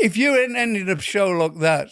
if you're ending a show like that,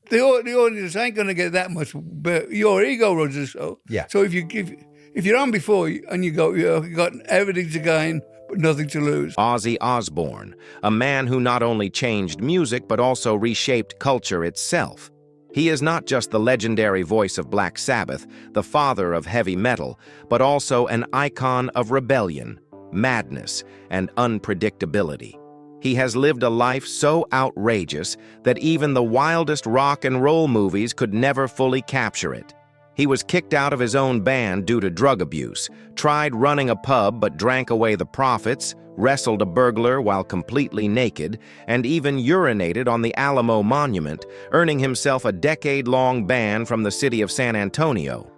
the audience ain't going to get that much, but your ego runs the show. Yeah. So if you're on before and you got everything to gain but nothing to lose. Ozzy Osbourne, a man who not only changed music but also reshaped culture itself. He is not just the legendary voice of Black Sabbath, the father of heavy metal, but also an icon of rebellion, madness, and unpredictability. He has lived a life so outrageous that even the wildest rock and roll movies could never fully capture it. He was kicked out of his own band due to drug abuse, tried running a pub but drank away the profits, wrestled a burglar while completely naked, and even urinated on the Alamo monument, earning himself a decade-long ban from the city of San Antonio.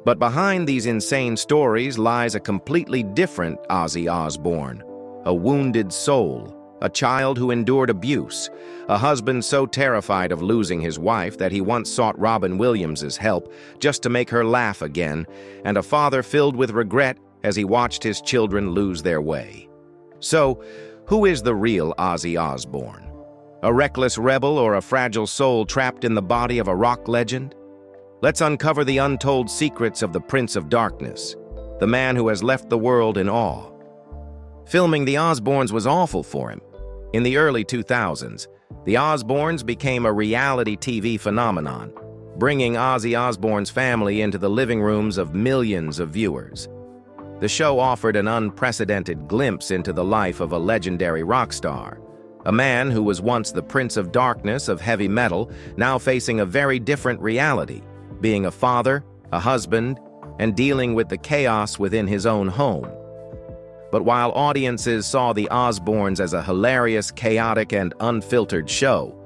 But behind these insane stories lies a completely different Ozzy Osbourne, a wounded soul, a child who endured abuse, a husband so terrified of losing his wife that he once sought Robin Williams' help just to make her laugh again, and a father filled with regret as he watched his children lose their way. So, who is the real Ozzy Osbourne? A reckless rebel or a fragile soul trapped in the body of a rock legend? Let's uncover the untold secrets of the Prince of Darkness, the man who has left the world in awe. Filming the Osbournes was awful for him. In the early 2000s, the Osbournes became a reality TV phenomenon, bringing Ozzy Osbourne's family into the living rooms of millions of viewers. The show offered an unprecedented glimpse into the life of a legendary rock star, a man who was once the Prince of Darkness of heavy metal, now facing a very different reality, being a father, a husband, and dealing with the chaos within his own home. But while audiences saw the Osbournes as a hilarious, chaotic, and unfiltered show,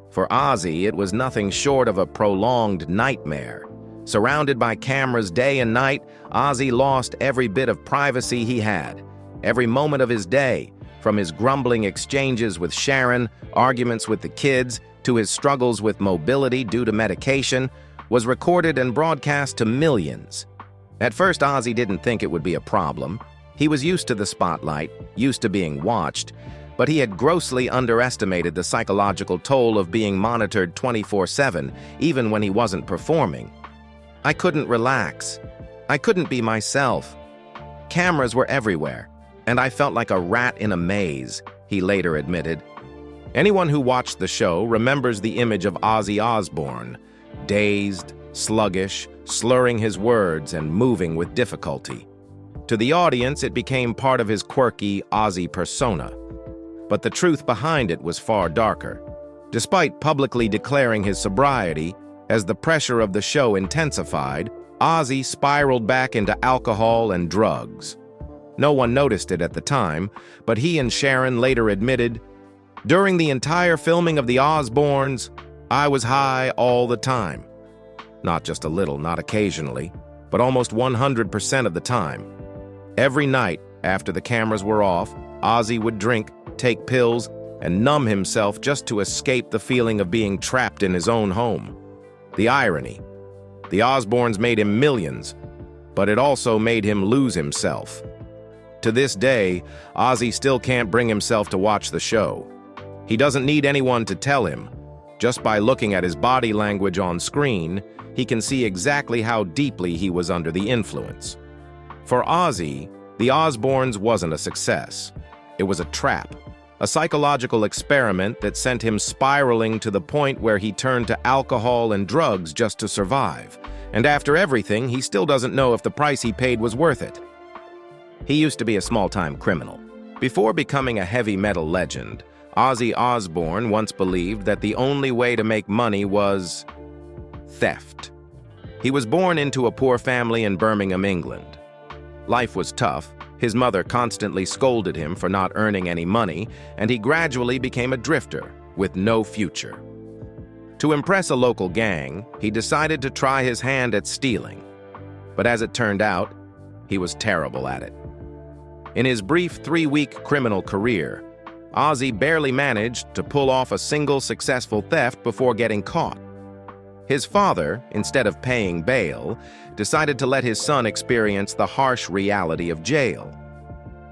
for Ozzy it was nothing short of a prolonged nightmare. Surrounded by cameras day and night, Ozzy lost every bit of privacy he had. Every moment of his day, from his grumbling exchanges with Sharon, arguments with the kids, to his struggles with mobility due to medication, was recorded and broadcast to millions. At first, Ozzy didn't think it would be a problem. He was used to the spotlight, used to being watched, but he had grossly underestimated the psychological toll of being monitored 24/7, even when he wasn't performing. I couldn't relax. I couldn't be myself. Cameras were everywhere, and I felt like a rat in a maze, he later admitted. Anyone who watched the show remembers the image of Ozzy Osbourne, dazed, sluggish, slurring his words and moving with difficulty. To the audience, it became part of his quirky Ozzy persona. But the truth behind it was far darker. Despite publicly declaring his sobriety, as the pressure of the show intensified, Ozzy spiraled back into alcohol and drugs. No one noticed it at the time, but he and Sharon later admitted, "During the entire filming of the Osbournes, I was high all the time." Not just a little, not occasionally, but almost 100% of the time. Every night, after the cameras were off, Ozzy would drink, take pills, and numb himself just to escape the feeling of being trapped in his own home. The irony. The Osbournes made him millions, but it also made him lose himself. To this day, Ozzy still can't bring himself to watch the show. He doesn't need anyone to tell him. Just by looking at his body language on screen, he can see exactly how deeply he was under the influence. For Ozzy, the Osbournes wasn't a success. It was a trap, a psychological experiment that sent him spiraling to the point where he turned to alcohol and drugs just to survive. And after everything, he still doesn't know if the price he paid was worth it. He used to be a small-time criminal. Before becoming a heavy metal legend, Ozzy Osbourne once believed that the only way to make money was theft. He was born into a poor family in Birmingham, England. Life was tough. His mother constantly scolded him for not earning any money, and he gradually became a drifter with no future. To impress a local gang, he decided to try his hand at stealing. But as it turned out, he was terrible at it. In his brief 3-week criminal career, Ozzy barely managed to pull off a single successful theft before getting caught. His father, instead of paying bail, decided to let his son experience the harsh reality of jail.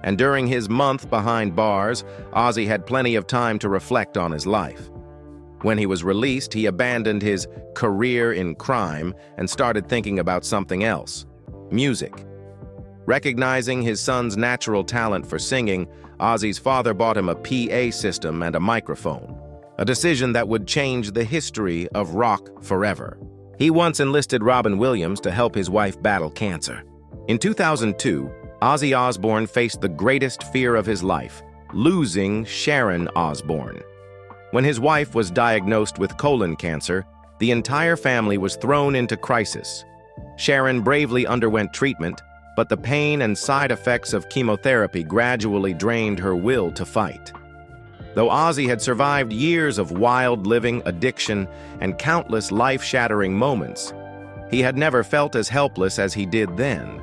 and during his month behind bars, Ozzy had plenty of time to reflect on his life. When he was released, he abandoned his career in crime and started thinking about something else: music. Recognizing his son's natural talent for singing, Ozzy's father bought him a PA system and a microphone, a decision that would change the history of rock forever. He once enlisted Robin Williams to help his wife battle cancer. In 2002, Ozzy Osbourne faced the greatest fear of his life: losing Sharon Osbourne. When his wife was diagnosed with colon cancer, the entire family was thrown into crisis. Sharon bravely underwent treatment, but the pain and side effects of chemotherapy gradually drained her will to fight. Though Ozzy had survived years of wild living, addiction, and countless life-shattering moments, he had never felt as helpless as he did then.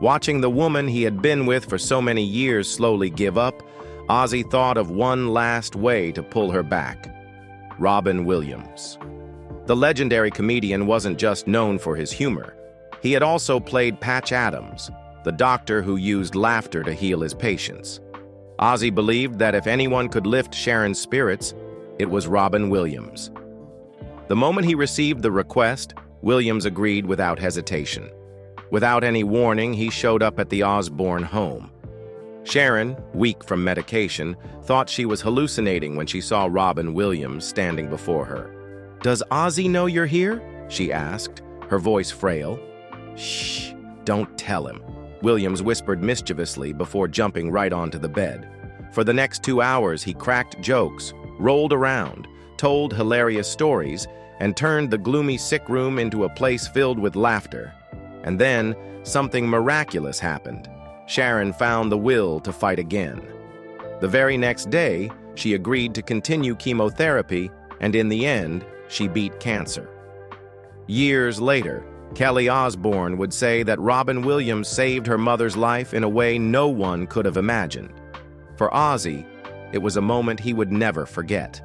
Watching the woman he had been with for so many years slowly give up, Ozzy thought of one last way to pull her back: Robin Williams. The legendary comedian wasn't just known for his humor. He had also played Patch Adams, the doctor who used laughter to heal his patients. Ozzy believed that if anyone could lift Sharon's spirits, it was Robin Williams. The moment he received the request, Williams agreed without hesitation. Without any warning, he showed up at the Osbourne home. Sharon, weak from medication, thought she was hallucinating when she saw Robin Williams standing before her. "Does Ozzy know you're here?" she asked, her voice frail. "Shh, don't tell him," Williams whispered mischievously before jumping right onto the bed. For the next 2 hours, he cracked jokes, rolled around, told hilarious stories, and turned the gloomy sick room into a place filled with laughter. And then, something miraculous happened. Sharon found the will to fight again. The very next day, she agreed to continue chemotherapy, and in the end, she beat cancer. Years later, Kelly Osbourne would say that Robin Williams saved her mother's life in a way no one could have imagined. For Ozzy, it was a moment he would never forget.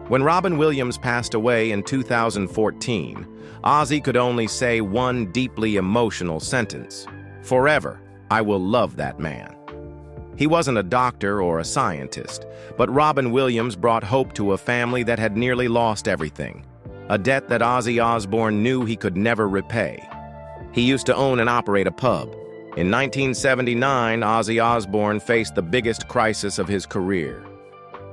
When Robin Williams passed away in 2014, Ozzy could only say one deeply emotional sentence: "Forever, I will love that man." He wasn't a doctor or a scientist, but Robin Williams brought hope to a family that had nearly lost everything, a debt that Ozzy Osbourne knew he could never repay. He used to own and operate a pub. In 1979, Ozzy Osbourne faced the biggest crisis of his career.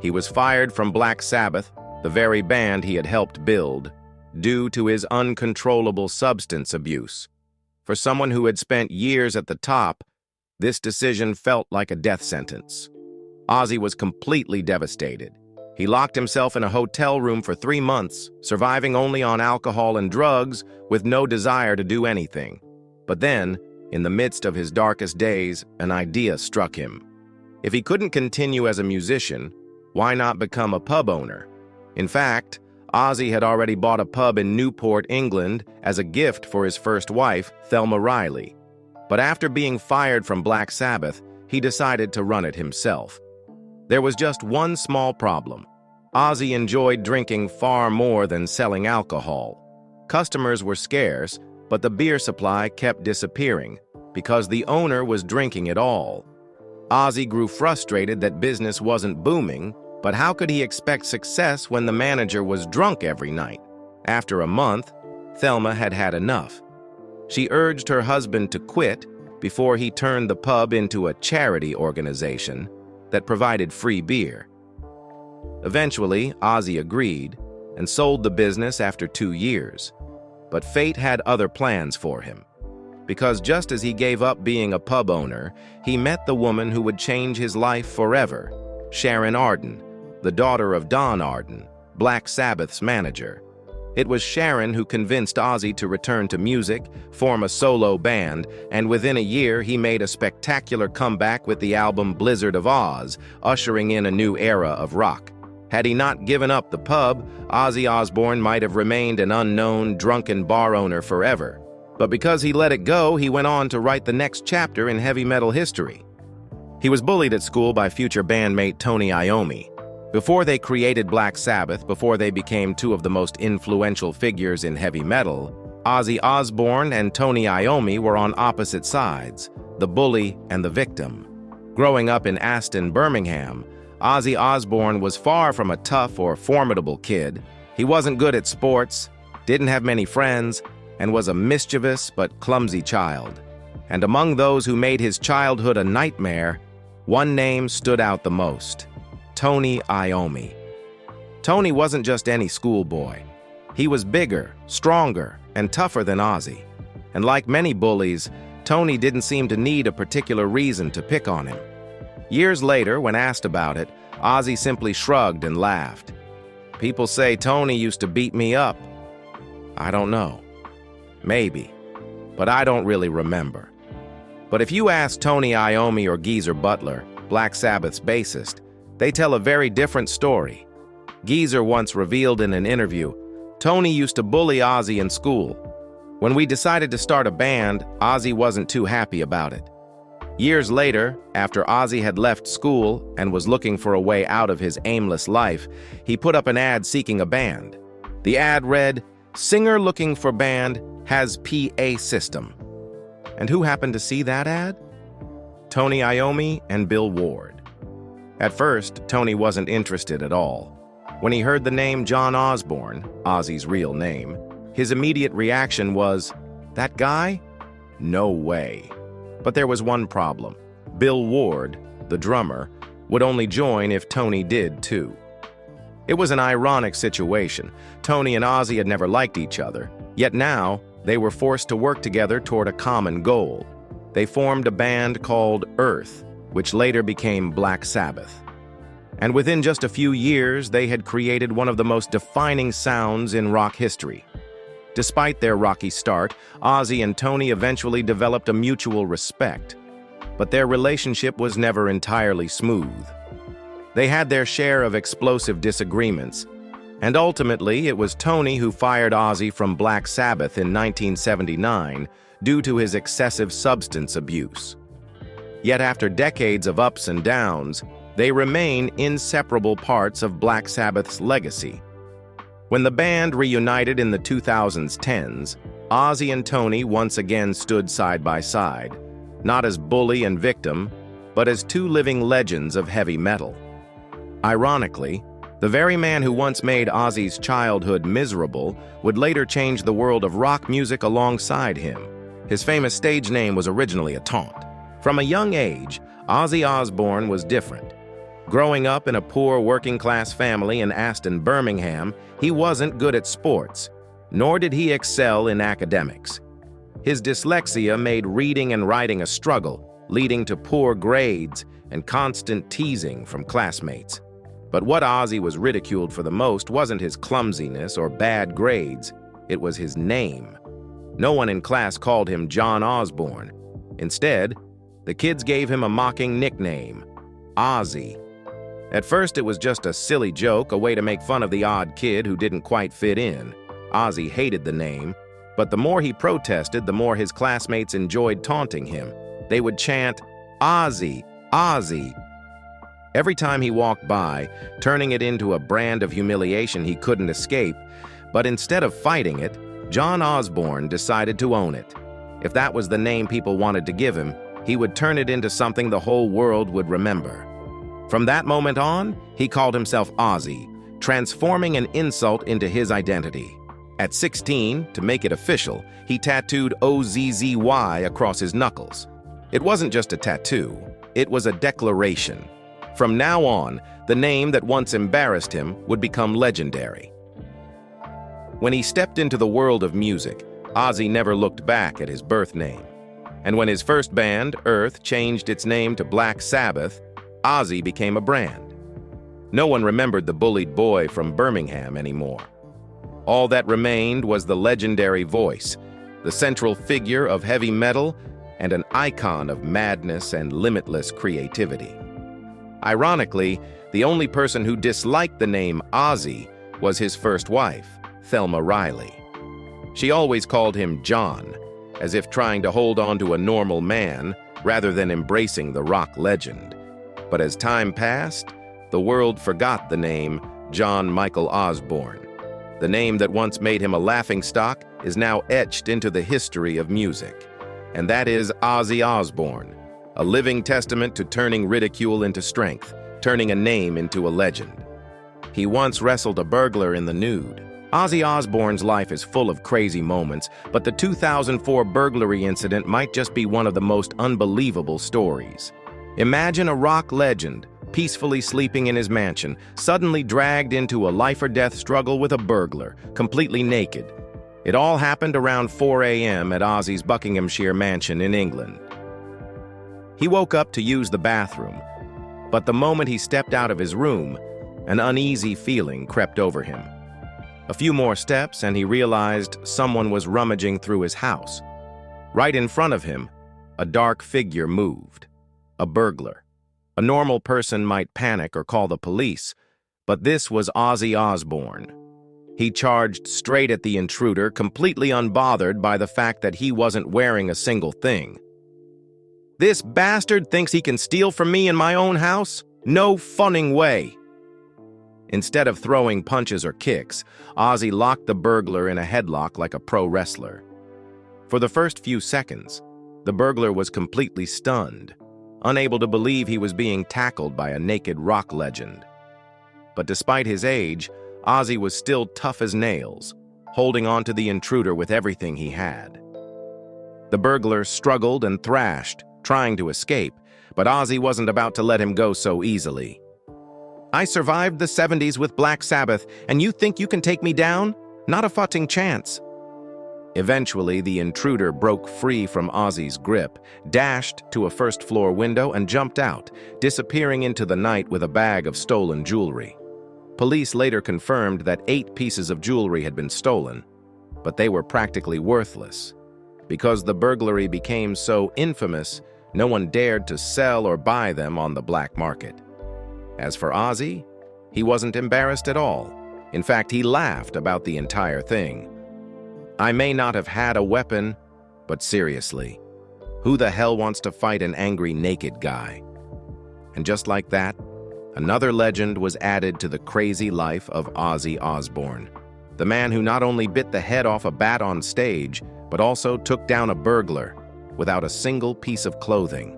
He was fired from Black Sabbath, the very band he had helped build, due to his uncontrollable substance abuse. For someone who had spent years at the top, this decision felt like a death sentence. Ozzy was completely devastated. He locked himself in a hotel room for 3 months, surviving only on alcohol and drugs, with no desire to do anything. But then, in the midst of his darkest days, an idea struck him. If he couldn't continue as a musician, why not become a pub owner? In fact, Ozzy had already bought a pub in Newport, England, as a gift for his first wife, Thelma Riley. But after being fired from Black Sabbath, he decided to run it himself. There was just one small problem. Ozzy enjoyed drinking far more than selling alcohol. Customers were scarce, but the beer supply kept disappearing because the owner was drinking it all. Ozzy grew frustrated that business wasn't booming, but how could he expect success when the manager was drunk every night? After a month, Thelma had had enough. She urged her husband to quit before he turned the pub into a charity organization that provided free beer. Eventually, Ozzy agreed and sold the business after 2 years. But fate had other plans for him. Because just as he gave up being a pub owner, he met the woman who would change his life forever, Sharon Arden, the daughter of Don Arden, Black Sabbath's manager. It was Sharon who convinced Ozzy to return to music, form a solo band, and within a year he made a spectacular comeback with the album Blizzard of Oz, ushering in a new era of rock. Had he not given up the pub, Ozzy Osbourne might have remained an unknown, drunken bar owner forever. But because he let it go, he went on to write the next chapter in heavy metal history. He was bullied at school by future bandmate Tony Iommi. Before they created Black Sabbath, before they became two of the most influential figures in heavy metal, Ozzy Osbourne and Tony Iommi were on opposite sides. the bully, and the victim. Growing up in Aston, Birmingham, Ozzy Osbourne was far from a tough or formidable kid. He wasn't good at sports, didn't have many friends, and was a mischievous but clumsy child. And among those who made his childhood a nightmare, one name stood out the most: Tony Iommi. Tony wasn't just any schoolboy. He was bigger, stronger, and tougher than Ozzy. And like many bullies, Tony didn't seem to need a particular reason to pick on him. Years later, when asked about it, Ozzy simply shrugged and laughed. "People say Tony used to beat me up. I don't know. Maybe. But I don't really remember." But if you ask Tony Iommi or Geezer Butler, Black Sabbath's bassist, they tell a very different story. Geezer once revealed in an interview, "Tony used to bully Ozzy in school. When we decided to start a band, Ozzy wasn't too happy about it. Years later, after Ozzy had left school and was looking for a way out of his aimless life, he put up an ad seeking a band. The ad read, 'Singer looking for band, has PA system.' And who happened to see that ad? Tony Iommi and Bill Ward. At first, Tony wasn't interested at all. When he heard the name John Osbourne, Ozzy's real name, his immediate reaction was, 'That guy? No way.' But there was one problem. Bill Ward, the drummer, would only join if Tony did too. It was an ironic situation. Tony and Ozzy had never liked each other, yet now they were forced to work together toward a common goal. They formed a band called Earth, which later became Black Sabbath. And within just a few years, they had created one of the most defining sounds in rock history. Despite their rocky start, Ozzy and Tony eventually developed a mutual respect. But their relationship was never entirely smooth. They had their share of explosive disagreements, and ultimately it was Tony who fired Ozzy from Black Sabbath in 1979 due to his excessive substance abuse. Yet after decades of ups and downs, they remain inseparable parts of Black Sabbath's legacy. When the band reunited in the 2010s, Ozzy and Tony once again stood side by side, not as bully and victim, but as two living legends of heavy metal. Ironically, the very man who once made Ozzy's childhood miserable would later change the world of rock music alongside him. His famous stage name was originally a taunt. From a young age, Ozzy Osbourne was different. Growing up in a poor working-class family in Aston, Birmingham, he wasn't good at sports, nor did he excel in academics. His dyslexia made reading and writing a struggle, leading to poor grades and constant teasing from classmates. But what Ozzy was ridiculed for the most wasn't his clumsiness or bad grades, it was his name. No one in class called him John Osbourne. Instead, the kids gave him a mocking nickname, Ozzy. At first, it was just a silly joke, a way to make fun of the odd kid who didn't quite fit in. Ozzy hated the name, but the more he protested, the more his classmates enjoyed taunting him. They would chant, "Ozzy, Ozzy," every time he walked by, turning it into a brand of humiliation he couldn't escape. But instead of fighting it, John Osbourne decided to own it. If that was the name people wanted to give him, he would turn it into something the whole world would remember. From that moment on, he called himself Ozzy, transforming an insult into his identity. At 16, to make it official, he tattooed OZZY across his knuckles. It wasn't just a tattoo, it was a declaration. From now on, the name that once embarrassed him would become legendary. When he stepped into the world of music, Ozzy never looked back at his birth name. And when his first band, Earth, changed its name to Black Sabbath, Ozzy became a brand. No one remembered the bullied boy from Birmingham anymore. All that remained was the legendary voice, the central figure of heavy metal, and an icon of madness and limitless creativity. Ironically, the only person who disliked the name Ozzy was his first wife, Thelma Riley. She always called him John, as if trying to hold on to a normal man rather than embracing the rock legend. But as time passed, the world forgot the name John Michael Osbourne. The name that once made him a laughingstock is now etched into the history of music. and that is Ozzy Osbourne, a living testament to turning ridicule into strength, turning a name into a legend. He once wrestled a burglar in the nude. Ozzy Osbourne's life is full of crazy moments, but the 2004 burglary incident might just be one of the most unbelievable stories. Imagine a rock legend, peacefully sleeping in his mansion, suddenly dragged into a life-or-death struggle with a burglar, completely naked. It all happened around 4 a.m. at Ozzy's Buckinghamshire mansion in England. He woke up to use the bathroom, but the moment he stepped out of his room, an uneasy feeling crept over him. A few more steps and he realized someone was rummaging through his house. Right in front of him, a dark figure moved. A burglar. A normal person might panic or call the police, but this was Ozzy Osbourne. He charged straight at the intruder, completely unbothered by the fact that he wasn't wearing a single thing. "This bastard thinks he can steal from me in my own house? No funning way!" Instead of throwing punches or kicks, Ozzy locked the burglar in a headlock like a pro wrestler. For the first few seconds, the burglar was completely stunned, unable to believe he was being tackled by a naked rock legend. But despite his age, Ozzy was still tough as nails, holding on to the intruder with everything he had. The burglar struggled and thrashed, trying to escape, but Ozzy wasn't about to let him go so easily. "I survived the 70s with Black Sabbath, and you think you can take me down? Not a fucking chance." Eventually, the intruder broke free from Ozzy's grip, dashed to a first-floor window, and jumped out, disappearing into the night with a bag of stolen jewelry. Police later confirmed that 8 pieces of jewelry had been stolen, but they were practically worthless. Because the burglary became so infamous, no one dared to sell or buy them on the black market. As for Ozzy, he wasn't embarrassed at all. In fact, he laughed about the entire thing. "I may not have had a weapon, but seriously, who the hell wants to fight an angry naked guy?" And just like that, another legend was added to the crazy life of Ozzy Osbourne, the man who not only bit the head off a bat on stage, but also took down a burglar without a single piece of clothing.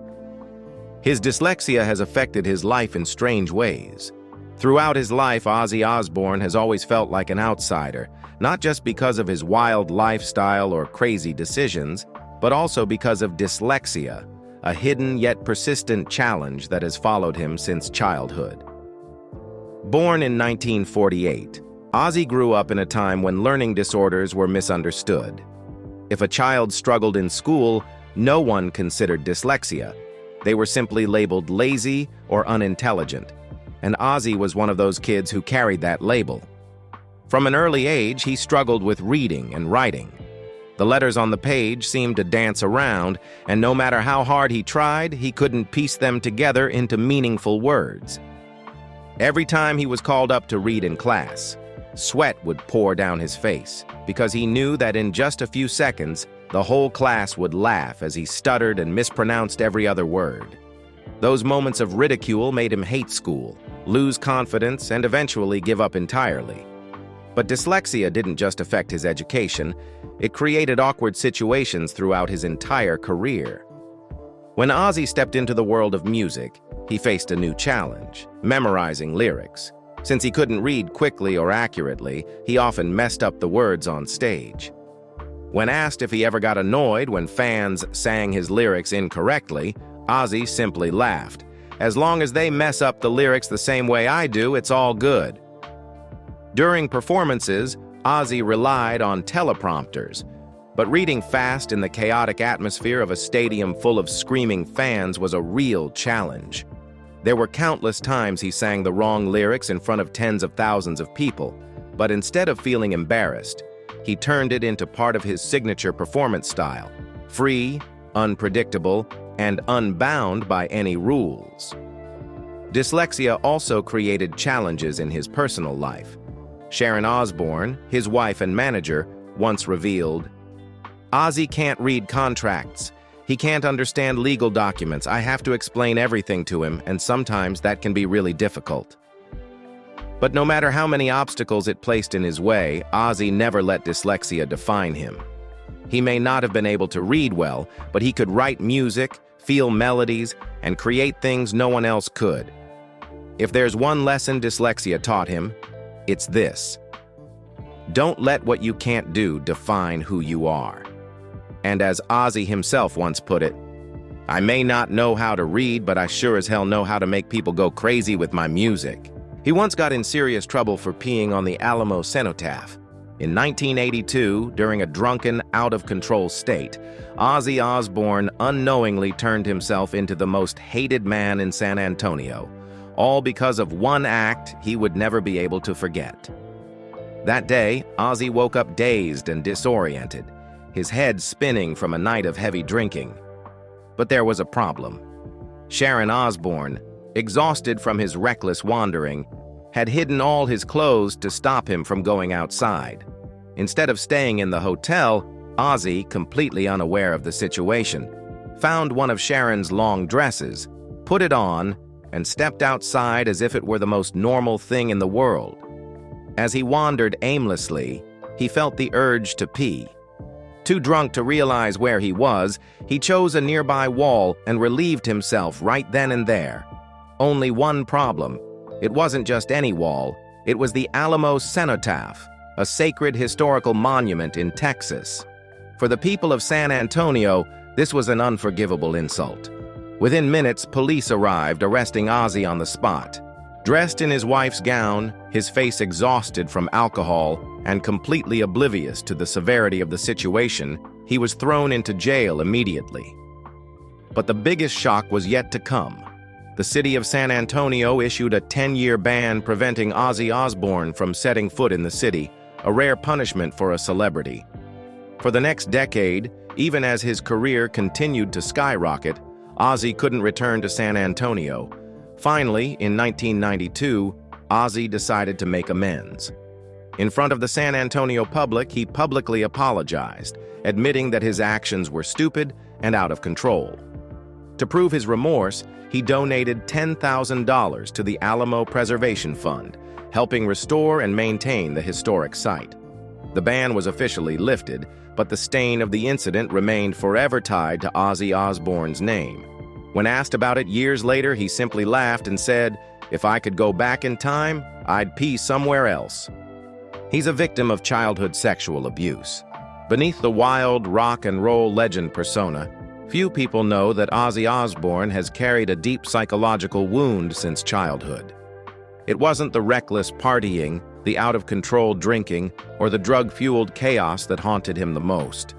His dyslexia has affected his life in strange ways. Throughout his life, Ozzy Osbourne has always felt like an outsider, not just because of his wild lifestyle or crazy decisions, but also because of dyslexia, a hidden yet persistent challenge that has followed him since childhood. Born in 1948, Ozzy grew up in a time when learning disorders were misunderstood. If a child struggled in school, no one considered dyslexia. They were simply labeled lazy or unintelligent, and Ozzy was one of those kids who carried that label. From an early age, he struggled with reading and writing. The letters on the page seemed to dance around, and no matter how hard he tried, he couldn't piece them together into meaningful words. Every time he was called up to read in class, sweat would pour down his face, because he knew that in just a few seconds, the whole class would laugh as he stuttered and mispronounced every other word. Those moments of ridicule made him hate school, lose confidence, and eventually give up entirely. But dyslexia didn't just affect his education, it created awkward situations throughout his entire career. When Ozzy stepped into the world of music, he faced a new challenge: memorizing lyrics. Since he couldn't read quickly or accurately, he often messed up the words on stage. When asked if he ever got annoyed when fans sang his lyrics incorrectly, Ozzy simply laughed. "As long as they mess up the lyrics the same way I do, it's all good." During performances, Ozzy relied on teleprompters, but reading fast in the chaotic atmosphere of a stadium full of screaming fans was a real challenge. There were countless times he sang the wrong lyrics in front of tens of thousands of people, but instead of feeling embarrassed, he turned it into part of his signature performance style: free, unpredictable, and unbound by any rules. Dyslexia also created challenges in his personal life. Sharon Osbourne, his wife and manager, once revealed, "Ozzy can't read contracts. He can't understand legal documents. I have to explain everything to him, and sometimes that can be really difficult." But no matter how many obstacles it placed in his way, Ozzy never let dyslexia define him. He may not have been able to read well, but he could write music, feel melodies, and create things no one else could. If there's one lesson dyslexia taught him, it's this: don't let what you can't do define who you are. And as Ozzy himself once put it, I may not know how to read, but I sure as hell know how to make people go crazy with my music. He once got in serious trouble for peeing on the Alamo cenotaph. In 1982, during a drunken, out-of-control state, Ozzy Osbourne unknowingly turned himself into the most hated man in San Antonio, all because of one act he would never be able to forget. That day, Ozzy woke up dazed and disoriented, his head spinning from a night of heavy drinking. But there was a problem. Sharon Osbourne, exhausted from his reckless wandering, had hidden all his clothes to stop him from going outside. Instead of staying in the hotel, Ozzy, completely unaware of the situation, found one of Sharon's long dresses, put it on, and stepped outside as if it were the most normal thing in the world. As he wandered aimlessly, he felt the urge to pee. Too drunk to realize where he was, he chose a nearby wall and relieved himself right then and there. Only one problem: it wasn't just any wall, it was the Alamo cenotaph, a sacred historical monument in Texas. For the people of San Antonio, this was an unforgivable insult. Within minutes, police arrived, arresting Ozzy on the spot. Dressed in his wife's gown, his face exhausted from alcohol, and completely oblivious to the severity of the situation, he was thrown into jail immediately. But the biggest shock was yet to come. The city of San Antonio issued a 10-year ban preventing Ozzy Osbourne from setting foot in the city, a rare punishment for a celebrity. For the next decade, even as his career continued to skyrocket, Ozzy couldn't return to San Antonio. Finally, in 1992, Ozzy decided to make amends. In front of the San Antonio public, he publicly apologized, admitting that his actions were stupid and out of control. To prove his remorse, he donated $10,000 to the Alamo Preservation Fund, helping restore and maintain the historic site. The ban was officially lifted, but the stain of the incident remained forever tied to Ozzy Osbourne's name. When asked about it years later, he simply laughed and said, "If I could go back in time, I'd pee somewhere else." He's a victim of childhood sexual abuse. Beneath the wild rock and roll legend persona, few people know that Ozzy Osbourne has carried a deep psychological wound since childhood. It wasn't the reckless partying, the out-of-control drinking, or the drug-fueled chaos that haunted him the most.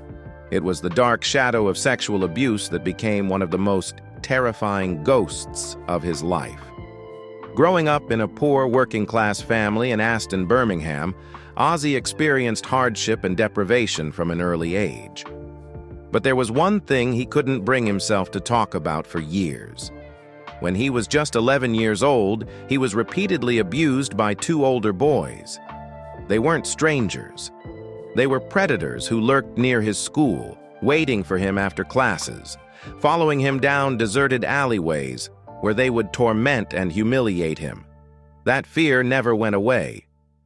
It was the dark shadow of sexual abuse that became one of the most terrifying ghosts of his life. Growing up in a poor working-class family in Aston, Birmingham, Ozzy experienced hardship and deprivation from an early age. But there was one thing he couldn't bring himself to talk about for years. When he was just 11 years old, he was repeatedly abused by two older boys. They weren't strangers. They were predators who lurked near his school, waiting for him after classes, following him down deserted alleyways where they would torment and humiliate him. That fear never went away.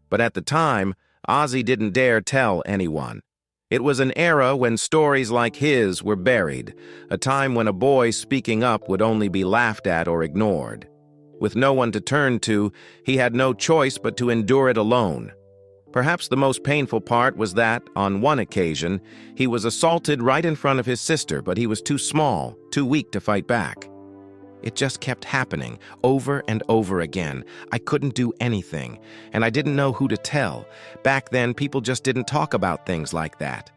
But at the time, Ozzy didn't dare tell anyone. It was an era when stories like his were buried, a time when a boy speaking up would only be laughed at or ignored. With no one to turn to, he had no choice but to endure it alone. Perhaps the most painful part was that, on one occasion, he was assaulted right in front of his sister, but he was too small, too weak to fight back. It just kept happening, over and over again. I couldn't do anything, and I didn't know who to tell. Back then, people just didn't talk about things like that.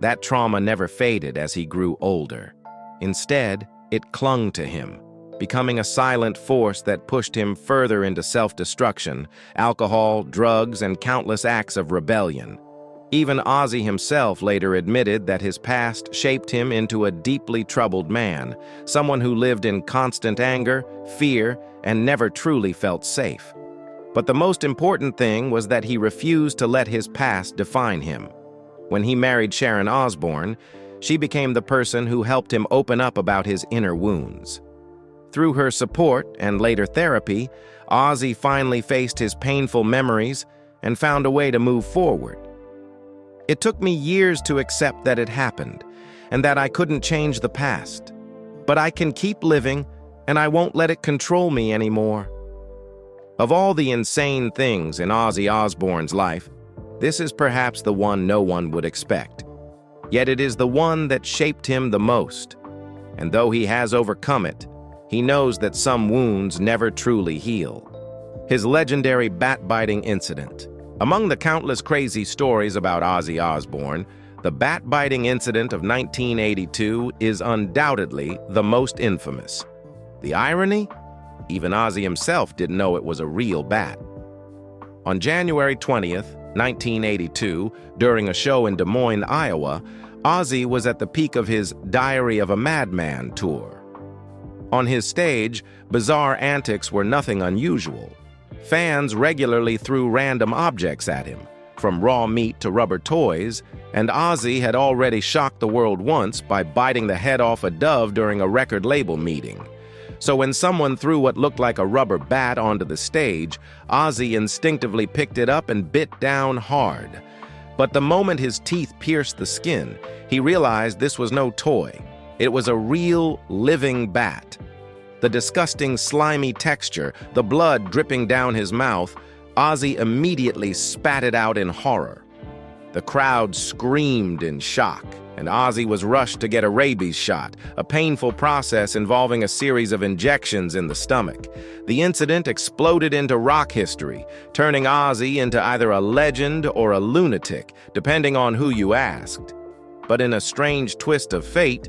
That trauma never faded as he grew older. Instead, it clung to him, becoming a silent force that pushed him further into self-destruction, alcohol, drugs, and countless acts of rebellion. Even Ozzy himself later admitted that his past shaped him into a deeply troubled man, someone who lived in constant anger, fear, and never truly felt safe. But the most important thing was that he refused to let his past define him. When he married Sharon Osbourne, she became the person who helped him open up about his inner wounds. Through her support and later therapy, Ozzy finally faced his painful memories and found a way to move forward. It took me years to accept that it happened, and that I couldn't change the past. But I can keep living, and I won't let it control me anymore. Of all the insane things in Ozzy Osbourne's life, this is perhaps the one no one would expect. Yet it is the one that shaped him the most. And though he has overcome it, he knows that some wounds never truly heal. His legendary bat-biting incident. Among the countless crazy stories about Ozzy Osbourne, the bat-biting incident of 1982 is undoubtedly the most infamous. The irony? Even Ozzy himself didn't know it was a real bat. On January 20th, 1982, during a show in Des Moines, Iowa, Ozzy was at the peak of his Diary of a Madman tour. On his stage, bizarre antics were nothing unusual. Fans regularly threw random objects at him, from raw meat to rubber toys, and Ozzy had already shocked the world once by biting the head off a dove during a record label meeting. So when someone threw what looked like a rubber bat onto the stage, Ozzy instinctively picked it up and bit down hard. But the moment his teeth pierced the skin, he realized this was no toy. It was a real, living bat. The disgusting, slimy texture, the blood dripping down his mouth, Ozzy immediately spat it out in horror. The crowd screamed in shock, and Ozzy was rushed to get a rabies shot, a painful process involving a series of injections in the stomach. The incident exploded into rock history, turning Ozzy into either a legend or a lunatic, depending on who you asked. But in a strange twist of fate,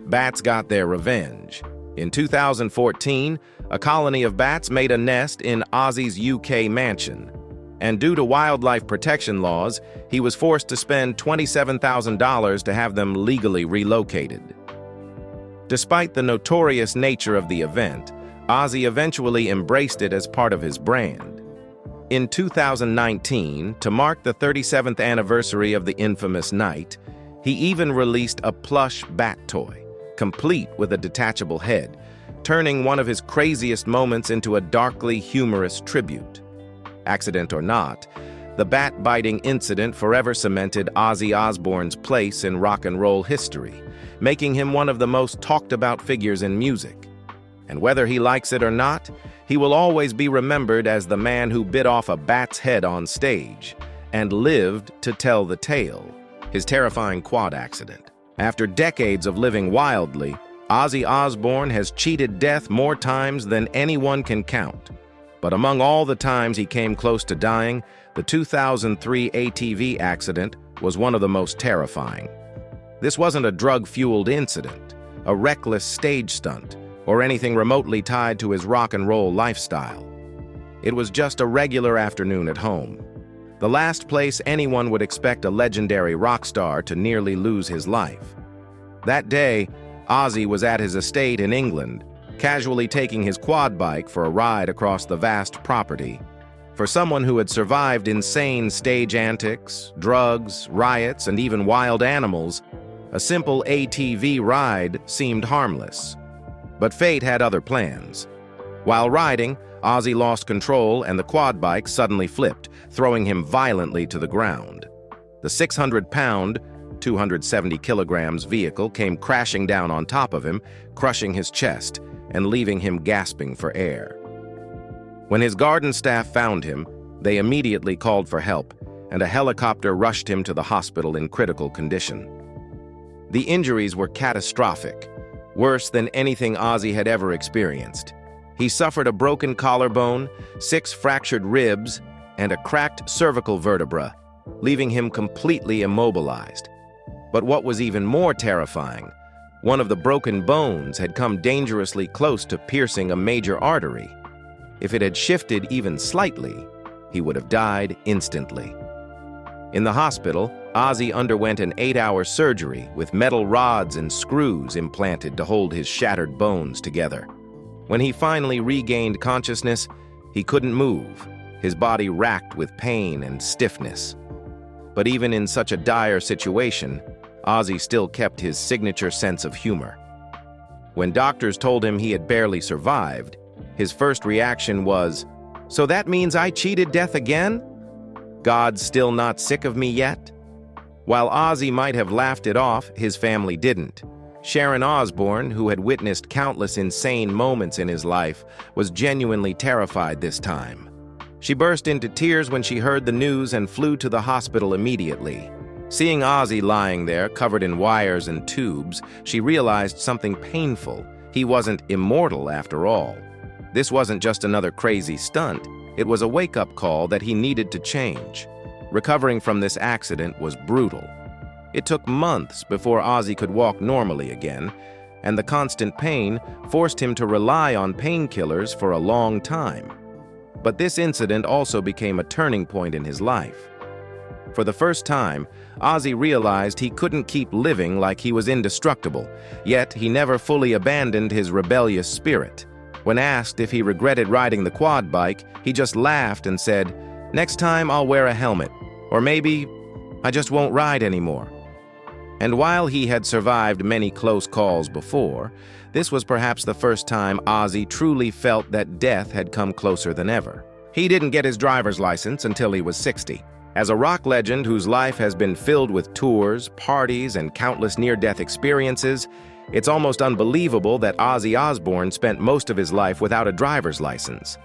bats got their revenge. In 2014, a colony of bats made a nest in Ozzy's UK mansion. And due to wildlife protection laws, he was forced to spend $27,000 to have them legally relocated. Despite the notorious nature of the event, Ozzy eventually embraced it as part of his brand. In 2019, to mark the 37th anniversary of the infamous night, he even released a plush bat toy, complete with a detachable head, turning one of his craziest moments into a darkly humorous tribute. Accident or not, the bat-biting incident forever cemented Ozzy Osbourne's place in rock and roll history, making him one of the most talked-about figures in music. And whether he likes it or not, he will always be remembered as the man who bit off a bat's head on stage and lived to tell the tale, his terrifying quad accident. After decades of living wildly, Ozzy Osbourne has cheated death more times than anyone can count. But among all the times he came close to dying, the 2003 ATV accident was one of the most terrifying. This wasn't a drug-fueled incident, a reckless stage stunt, or anything remotely tied to his rock and roll lifestyle. It was just a regular afternoon at home. The last place anyone would expect a legendary rock star to nearly lose his life. That day, Ozzy was at his estate in England, casually taking his quad bike for a ride across the vast property. For someone who had survived insane stage antics, drugs, riots, and even wild animals, a simple ATV ride seemed harmless. But fate had other plans. While riding, Ozzy lost control and the quad bike suddenly flipped, throwing him violently to the ground. The 600-pound, 270 kilograms vehicle came crashing down on top of him, crushing his chest and leaving him gasping for air. When his garden staff found him, they immediately called for help, and a helicopter rushed him to the hospital in critical condition. The injuries were catastrophic, worse than anything Ozzy had ever experienced. He suffered a broken collarbone, 6 fractured ribs, and a cracked cervical vertebra, leaving him completely immobilized. But what was even more terrifying, one of the broken bones had come dangerously close to piercing a major artery. If it had shifted even slightly, he would have died instantly. In the hospital, Ozzy underwent an 8-hour surgery with metal rods and screws implanted to hold his shattered bones together. When he finally regained consciousness, he couldn't move, his body racked with pain and stiffness. But even in such a dire situation, Ozzy still kept his signature sense of humor. When doctors told him he had barely survived, his first reaction was, "So that means I cheated death again? God's still not sick of me yet?" While Ozzy might have laughed it off, his family didn't. Sharon Osbourne, who had witnessed countless insane moments in his life, was genuinely terrified this time. She burst into tears when she heard the news and flew to the hospital immediately. Seeing Ozzy lying there, covered in wires and tubes, she realized something painful. He wasn't immortal after all. This wasn't just another crazy stunt. It was a wake-up call that he needed to change. Recovering from this accident was brutal. It took months before Ozzy could walk normally again, and the constant pain forced him to rely on painkillers for a long time. But this incident also became a turning point in his life. For the first time, Ozzy realized he couldn't keep living like he was indestructible, yet he never fully abandoned his rebellious spirit. When asked if he regretted riding the quad bike, he just laughed and said, "Next time I'll wear a helmet, or maybe I just won't ride anymore." And while he had survived many close calls before, this was perhaps the first time Ozzy truly felt that death had come closer than ever. He didn't get his driver's license until he was 60. As a rock legend whose life has been filled with tours, parties, and countless near-death experiences, it's almost unbelievable that Ozzy Osbourne spent most of his life without a driver's license.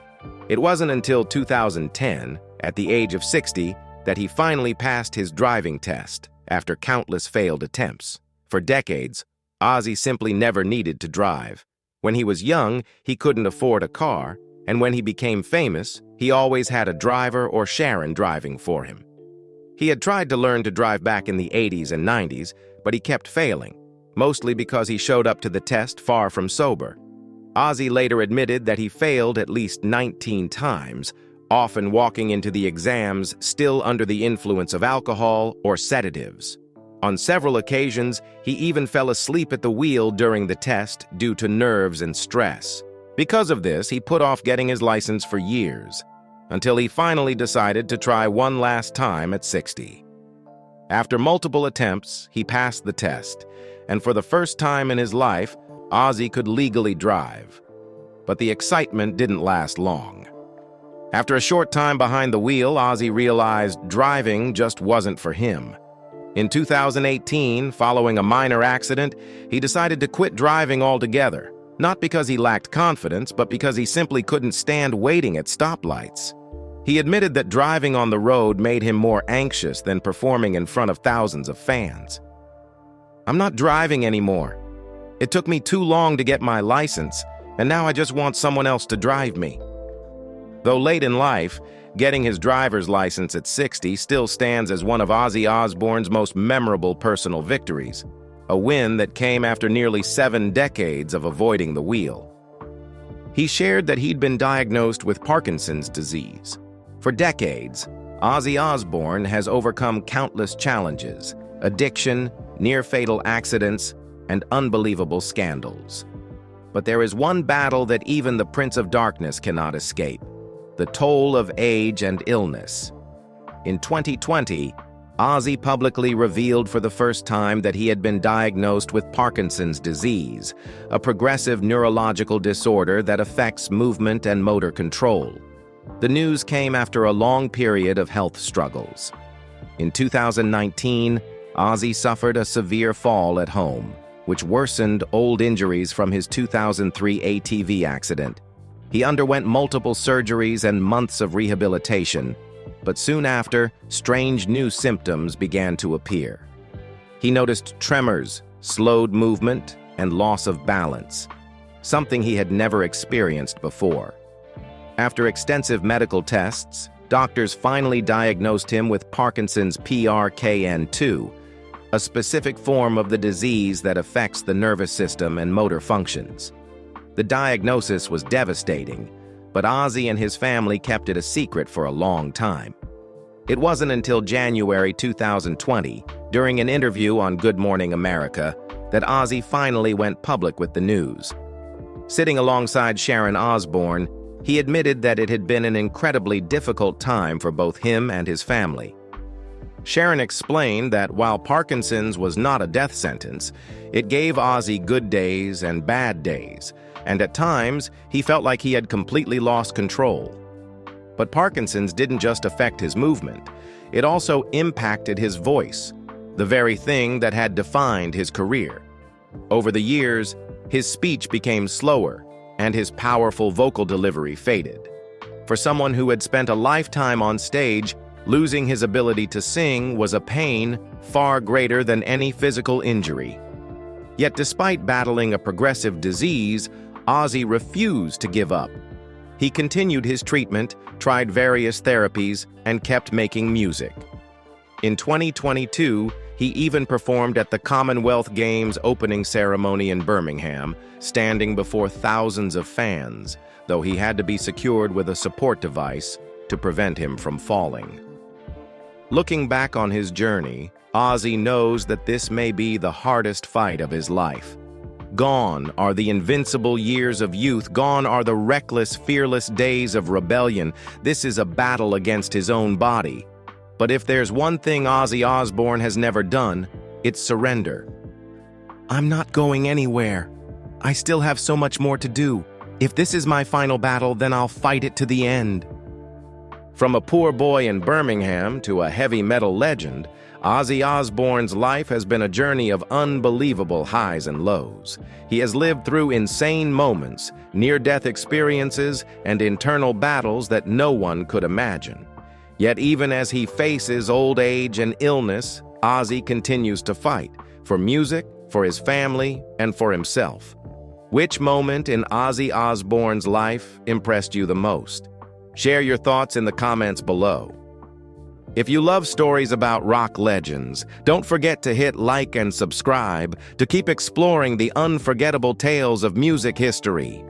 It wasn't until 2010, at the age of 60, that he finally passed his driving test, after countless failed attempts. For decades, Ozzy simply never needed to drive. When he was young, he couldn't afford a car, and when he became famous, he always had a driver or Sharon driving for him. He had tried to learn to drive back in the 80s and 90s, but he kept failing, mostly because he showed up to the test far from sober. Ozzy later admitted that he failed at least 19 times, often walking into the exams still under the influence of alcohol or sedatives. On several occasions, he even fell asleep at the wheel during the test due to nerves and stress. Because of this, he put off getting his license for years, until he finally decided to try one last time at 60. After multiple attempts, he passed the test, and for the first time in his life, Ozzy could legally drive. But the excitement didn't last long. After a short time behind the wheel, Ozzy realized driving just wasn't for him. In 2018, following a minor accident, he decided to quit driving altogether, not because he lacked confidence, but because he simply couldn't stand waiting at stoplights. He admitted that driving on the road made him more anxious than performing in front of thousands of fans. "I'm not driving anymore. It took me too long to get my license, and now I just want someone else to drive me." Though late in life, getting his driver's license at 60 still stands as one of Ozzy Osbourne's most memorable personal victories, a win that came after nearly 7 decades of avoiding the wheel. He shared that he'd been diagnosed with Parkinson's disease. For decades, Ozzy Osbourne has overcome countless challenges, addiction, near-fatal accidents, and unbelievable scandals. But there is one battle that even the Prince of Darkness cannot escape: the toll of age and illness. In 2020, Ozzy publicly revealed for the first time that he had been diagnosed with Parkinson's disease, a progressive neurological disorder that affects movement and motor control. The news came after a long period of health struggles. In 2019, Ozzy suffered a severe fall at home, which worsened old injuries from his 2003 ATV accident. He underwent multiple surgeries and months of rehabilitation, but soon after, strange new symptoms began to appear. He noticed tremors, slowed movement, and loss of balance, something he had never experienced before. After extensive medical tests, doctors finally diagnosed him with Parkinson's PRKN2, a specific form of the disease that affects the nervous system and motor functions. The diagnosis was devastating, but Ozzy and his family kept it a secret for a long time. It wasn't until January 2020, during an interview on Good Morning America, that Ozzy finally went public with the news. Sitting alongside Sharon Osbourne, he admitted that it had been an incredibly difficult time for both him and his family. Sharon explained that while Parkinson's was not a death sentence, it gave Ozzy good days and bad days, and at times, he felt like he had completely lost control. But Parkinson's didn't just affect his movement, it also impacted his voice. the very thing that had defined his career. Over the years, his speech became slower, and his powerful vocal delivery faded. For someone who had spent a lifetime on stage, losing his ability to sing was a pain far greater than any physical injury. Yet despite battling a progressive disease, Ozzy refused to give up. He continued his treatment, tried various therapies, and kept making music. In 2022, he even performed at the Commonwealth Games opening ceremony in Birmingham, standing before thousands of fans, though he had to be secured with a support device to prevent him from falling. Looking back on his journey, Ozzy knows that this may be the hardest fight of his life. Gone are the invincible years of youth, gone are the reckless, fearless days of rebellion. This is a battle against his own body. But if there's one thing Ozzy Osbourne has never done, it's surrender. "I'm not going anywhere. I still have so much more to do. If this is my final battle, then I'll fight it to the end." From a poor boy in Birmingham to a heavy metal legend, Ozzy Osbourne's life has been a journey of unbelievable highs and lows. He has lived through insane moments, near-death experiences, and internal battles that no one could imagine. Yet even as he faces old age and illness, Ozzy continues to fight for music, for his family, and for himself. Which moment in Ozzy Osbourne's life impressed you the most? Share your thoughts in the comments below. If you love stories about rock legends, don't forget to hit like and subscribe to keep exploring the unforgettable tales of music history.